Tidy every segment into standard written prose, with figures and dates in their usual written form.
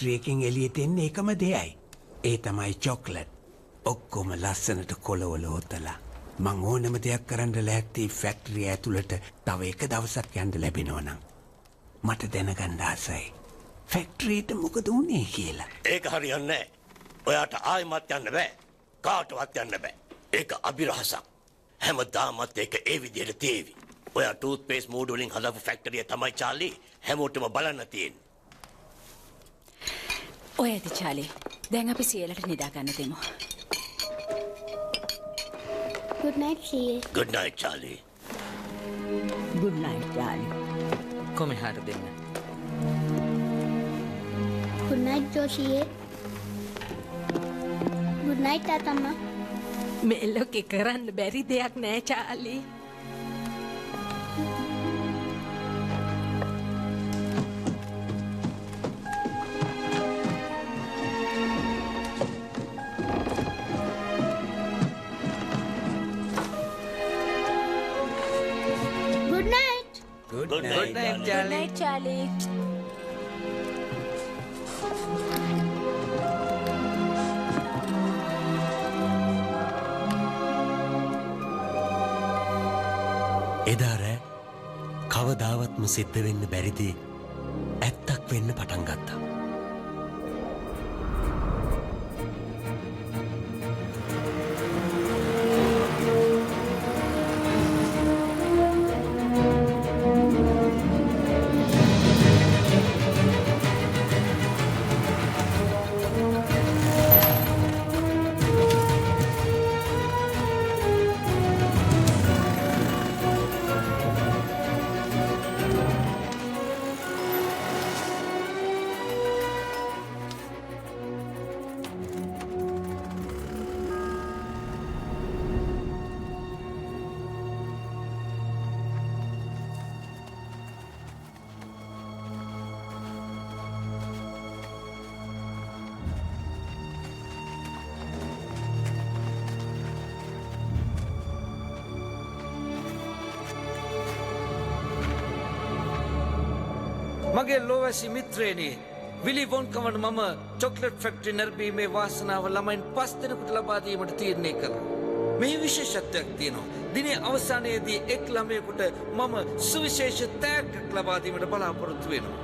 Factory එකෙන් එළියට එන්නේ එකම දෙයයි. ඒ තමයි චොක්ලට්. ඔක්කොම ලස්සනට කොළවල හොතලා. මං ඕනම දෙයක් කරන්න ලෑස්ති ෆැක්ටරිය ඇතුළට තව එක දවසක් යන්න ලැබෙනවා නම්. මට දැනගන්න ආසයි. ෆැක්ටරියට මොකද වුනේ කියලා. ඒක හරියන්නේ නැහැ. ඔයාට ආයෙමත් යන්න බෑ. කාටවත් යන්න බෑ. ඒක අභිරහසක්. හැමදාමත් ඒක ඒ විදිහට තේවි. ඔයා ටූත්පේස්ට් මූඩ් වලින් හදපු ෆැක්ටරිය තමයි චාලි. හැමෝටම බලන්න තියෙන්නේ. ඔය ඇති චාලි. දැන් අපි සියලට නිදා ගන්න දෙමු. Good night, CA. Good night, Charlie. Good night, Charlie. කොම එහාට දෙන්න. Good night, Josie. Good night, Tatama. මෙලොකේ කරන්න බැරි දෙයක් නෑ Charlie. Good night. Good night, Good night, Charlie. එදා රෑ කවදාවත්ම සිද්ධ වෙන්න බැරිදේ ඇත්තක් වෙන්න පටන් ගත්තා. මගේ ලෝවැසි මිත්‍රේනි විලි වොන්කමට මම චොක්ලට් ෆැක්ටරි නැරඹීමේ වාසනාව ළමයින් 5 දෙනෙකුට ලබා දීමට තීරණය කළා. මේ විශේෂත්වයක් තියෙනවා. දිනේ අවසානයේදී එක් ළමයෙකුට මම සුවිශේෂ තෑග්ගක් ලබා දීමට බලාපොරොත්තු වෙනවා.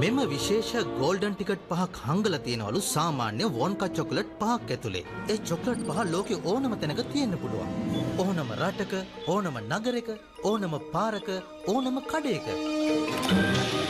මෙම විශේෂ ගෝල්ඩන් ටිකට් 5ක් හංගලා තියෙනවලු සාමාන්‍ය වොන්කා චොකලට් 5ක් ඇතුලේ. ඒ චොකලට් 5 ලෝකේ ඕනම තැනක තියෙන්න පුළුවන්. ඕනම රටක, ඕනම නගරයක, ඕනම පාරක, ඕනම කඩේක.